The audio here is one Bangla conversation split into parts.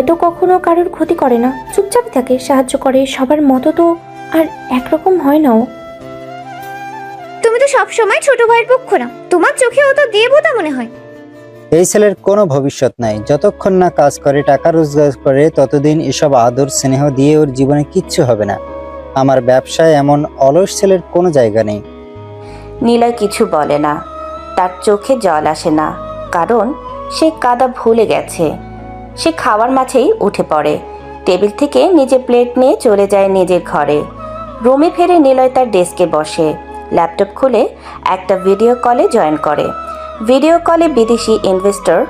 তো কখনো কারোর ক্ষতি করে না, চুপচাপ থাকে, সাহায্য করে। সবার মতো তো আর একরকম হয় না ও। তুমি তো সব সময় ছোট ভাইয়ের পক্ষ না, তোমার চোখে ও তো দেবতা মনে হয়। এই ছেলের কোনো ভবিষ্যৎ নাই। যতক্ষণ না কাজ করে, টাকা রোজগার করে, ততদিন এসব আদর স্নেহ দিয়ে ওর জীবনে কিচ্ছু হবে না। আমার ব্যবসায় এমন অলস ছেলের কোনো জায়গা নেই। নিলয় কিছু বলে না, তার চোখে জল আসে না, কারণ সে কাদা ভুলে গেছে। সে খাওয়ার মাঝেই উঠে পড়ে, টেবিল থেকে নিজের প্লেট নিয়ে চলে যায় নিজের ঘরে। রুমে ফিরে নিলয় তার ডেস্কে বসে, ল্যাপটপ খুলে একটা ভিডিও কলে জয়েন করে। ভিডিও কলে বিদেশি ইনভেস্টর,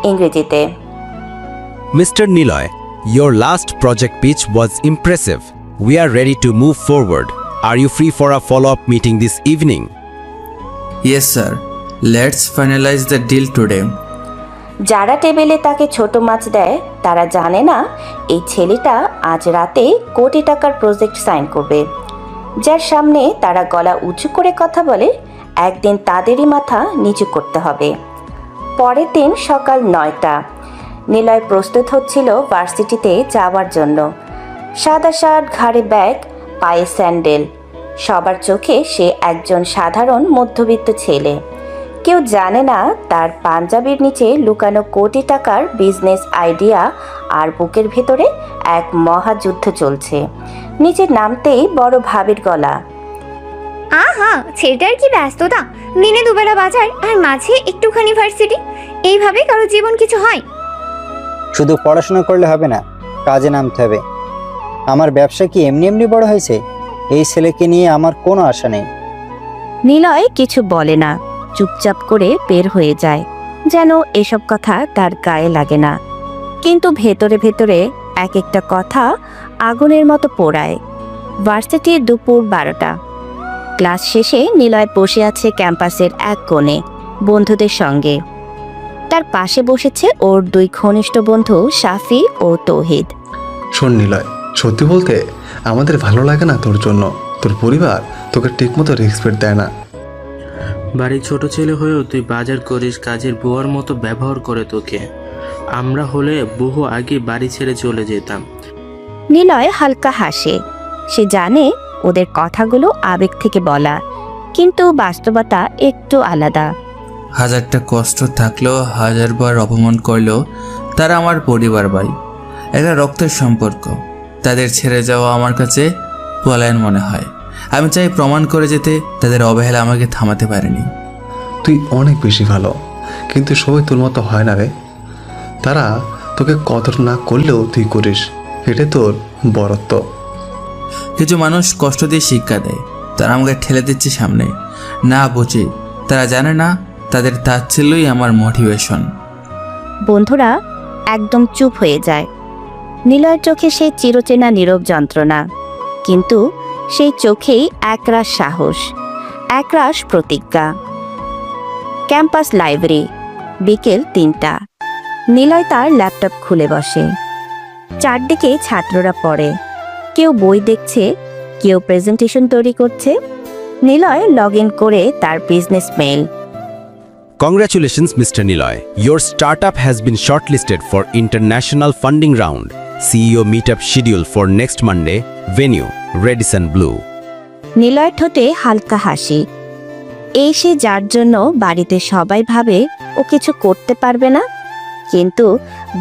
ইংরেজিতে। Mr. Niloy, your last project pitch was impressive. We are ready to move forward. Are you free for a follow-up meeting this evening? Yes, sir. Let's finalize the deal today. যারা টেবিলে তাকে ছোট মাছ দেয় তারা জানে না এই ছেলেটা আজ রাতে কোটি টাকার প্রজেক্ট সাইন করবে। যার সামনে তারা গলা উঁচু করে কথা বলে, একদিন তাদেরই মাথা নিচু করতে হবে। পরের দিন সকাল 9টা। নিলয় প্রস্তুত হচ্ছিল ভার্সিটিতে যাওয়ার জন্য। সাদা শার্ট, ঘাড়ে ব্যাগ, পায়ে স্যান্ডেল। সবার চোখে সে একজন সাধারণ মধ্যবিত্ত ছেলে। কেউ জানে না তার পাঞ্জাবির নিচে লুকানো কোটি টাকার বিজনেস আইডিয়া, আর বুকের ভেতরে এক মহাযুদ্ধ চলছে। নিচে নামতেই বড় ভাবির গলা, আহা, ছেলেটার কি ব্যস্ততা! দিনে দুবেলা বাজার আর মাঝে একটুখানি ভার্সিটি। এইভাবে কারো জীবন কিছু হয়? শুধু পড়াশোনা করলে হবে না, কাজে নামতে হবে। আমার ব্যবসা কি এমনি এমনি বড় হয়েছে? এই ছেলেকে নিয়ে আমার কোনো আশা নেই। নিলয় কিছু বলে না, চুপচাপ করে বের হয়ে যায়, যেন এসব কথা তার গায়ে লাগে না। কিন্তু ভেতরে ভেতরে এক একটা কথা আগুনের মতো পোড়ায়। ভার্সিটির দুপুর 12টা। ক্লাস শেষে নিলয় বসে আছে ক্যাম্পাসের এক কোণে বন্ধুদের সঙ্গে। তার পাশে বসেছে ওর দুই ঘনিষ্ঠ বন্ধু শাফি ও তৌহিদ। শোন নিলয়, সত্যি বলতে আমাদের ভালো লাগে না তোর জন্য। তোর পরিবার তোকে ঠিকমতো রেসপেক্ট দেয় না। বাড়ির ছোট ছেলে হয়েও তুই বাজার করিস, কাজের বুয়ার মতো ব্যবহার করে তোকে। আমরা হলে বহু আগে বাড়ি ছেড়ে চলে যেতাম। নিলয় হালকা হাসে। সে জানে ওদের কথাগুলো আবেগ থেকে বলা, কিন্তু বাস্তবতা একটু আলাদা। হাজারটা কষ্ট থাকলেও, হাজারবার অপমান করলেও তারা আমার পরিবার ভাই, একটা রক্তের সম্পর্ক। তাদের ছেড়ে যাওয়া আমার কাছে পলায়ন মনে হয়। আমি চাই প্রমাণ করে যেতে তাদের অবহেলা আমাকে থামাতে পারেনি। তুই অনেক বেশি ভালো, কিন্তু সবাই তোর মতো হয় না রে। তারা তোকে কদর না করলেও তুই করিস, এটা তোর বরত্ব। কিছু মানুষ কষ্ট দিয়ে শিক্ষা দেয়, তারা আমাকে ঠেলে দিচ্ছে সামনে। না বুঝি, তারা জানে না তাদের তাচ্ছিল্যই আমার মোটিভেশন। বন্ধুরা একদম চুপ হয়ে যায়। নিলয়ের চোখে সেই চিরচেনা নীরব যন্ত্রণা, কিন্তু সেই চোখেই একরাশ সাহস, একরাশ প্রতিজ্ঞা। ক্যাম্পাস লাইব্রেরি, বিকেল 3টা। নিলয় তার ল্যাপটপ খুলে বসে। চারদিকে ছাত্ররা পড়ে, কেউ বই দেখছে, কেউ প্রেজেন্টেশন তৈরি করছে। নিলয় লগ ইন করে তার business mail. Congratulations, Mr. Niloy. Your startup has been shortlisted for international funding round. CEO meetup scheduled for next Monday. Venue, Radisson Blu. Niloy ঠোঁটে হালকা হাসি। এই সে যার জন্য বাড়িতে সবাই ভাবে ও কিছু করতে পারবে না, কিন্তু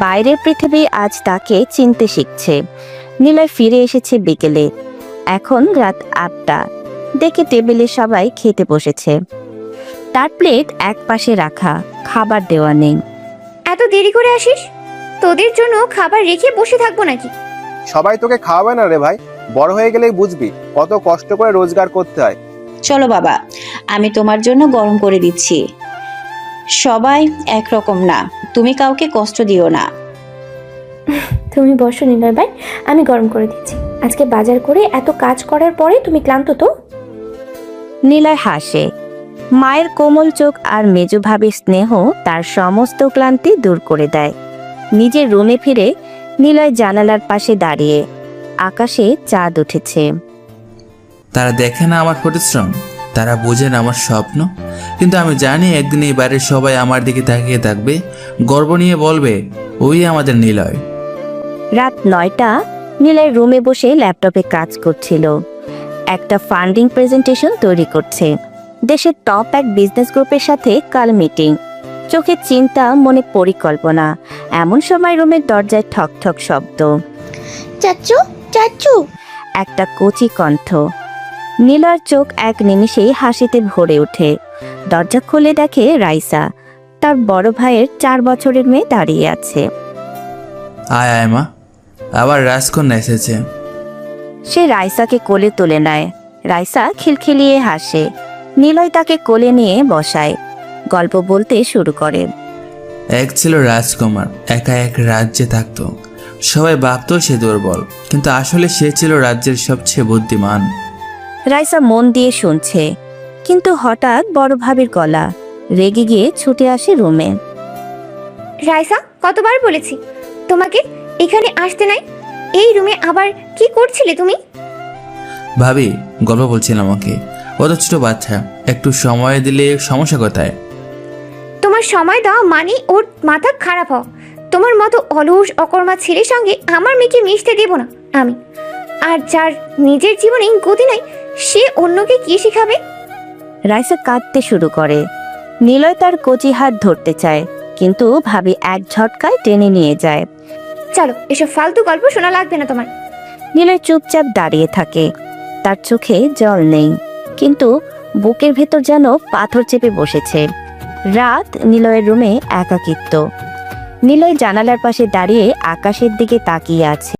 বাইরের পৃথিবী আজ তাকে চিনতে শিখছে। নিলয় ফিরে এসেছে বিকেলে। এখন রাত 8টা। দেখে টেবিলে সবাই খেতে বসেছে। তার প্লেট এক পাশে রাখা, খাবার দেওয়া নেই। এত দেরি করে আসিস? তোদের জন্য খাবার রেখে বসে থাকবো নাকি? সবাই তোকে খাওয়াবে না রে ভাই, বড় হয়ে গেলেই বুঝবি কত কষ্ট করে রোজগার করতে হয়। চলো বাবা, আমি তোমার জন্য গরম করে দিচ্ছি। সবাই একরকম না, তুমি কাউকে কষ্ট দিও না। তুমি বসো নিলয় ভাই, আমি গরম করে দিচ্ছি। আজকে বাজার করে এত কাজ করার পরে তুমি ক্লান্ত তো? নিলয় হাসে। মায়ের কোমল চোখ আর মেজো ভাবের স্নেহ তার সমস্ত ক্লান্তি দূর করে দেয়। নিজের রুমে ফিরে নিলয় জানালার পাশে দাঁড়িয়ে। আকাশে চাঁদ উঠেছে। তারা দেখে না আমার পরিশ্রম, তারা বোঝে না আমার স্বপ্ন, কিন্তু আমি জানি একদিন এই বাড়ির সবাই আমার দিকে তাকিয়ে থাকবে, গর্ব নিয়ে বলবে, ওই আমাদের নিলয়। রাত 9টা নিলয় রুমে বসে ল্যাপটপে কাজ করছিল। একটা ফান্ডিং প্রেজেন্টেশন তৈরি করছে। দেশের টপ এক বিজনেস গ্রুপের সাথে কাল মিটিং। চোখে চিন্তা, মনে পরিকল্পনা। এমন সময় রুমের দরজায় ঠক ঠক শব্দ। চাচু চাচু। একটা কচি কণ্ঠ। নীলয়ের চোখ এক নিমিষেই হাসিতে ভরে ওঠে। দরজা খুলে দেখে রাইসা, তার বড় ভাইয়ের 4 বছরের মেয়ে দাঁড়িয়ে আছে। আয় আয় মা, আবার রাজকন্যা এসেছে। সে রাইসাকে কোলে তুলে নেয়। রাইসা খিলখিলিয়ে হাসে। নিলয় তাকে কোলে নিয়ে বসায়। গল্প বলতে শুরু করে। এক ছিল রাজকুমার, একা এক রাজ্যে থাকতো। সবাই ভাবতো সে দুর্বল, কিন্তু আসলে সে ছিল রাজ্যের সবচেয়ে বুদ্ধিমান। রাইসা মন দিয়ে শুনছে, কিন্তু হঠাৎ বড় ভাবির গলা। রেগে গিয়ে ছুটে আসে রুমে। রাইসা, কতবার বলেছি তোমাকে এখানে আসতে নাই? এই রুমে আবার কি করছিলে তুমি? ভাবি, গল্প বলছিলাম ওকে। ও তো ছোট বাচ্চা, একটু সময় দিলে সমস্যা কোথায়? তোমার সময় দাও মানে ওর মাথা খারাপ হও। তোমার মতো অলস অকর্মা ছেলের সঙ্গে আমার মেয়েকে মিশতে দেব না আমি। আর যার নিজের জীবনে গতি নাই, সে অন্যকে কি শেখাবে? রাইসা কাঁদতে শুরু করে। নিলয় তার কচি হাত ধরতে চায়, কিন্তু ভাবি এক ঝটকায় টেনে নিয়ে যায়। চলো, এসব ফালতু গল্প শোনা লাগবে না তোমার। নিলয় চুপচাপ দাঁড়িয়ে থাকে। তার চোখে জল নেই, কিন্তু বুকের ভেতর যেন পাথর চেপে বসেছে। রাত, নিলয়ের রুমে একাকিত্ব। নিলয় জানালার পাশে দাঁড়িয়ে আকাশের দিকে তাকিয়ে আছে।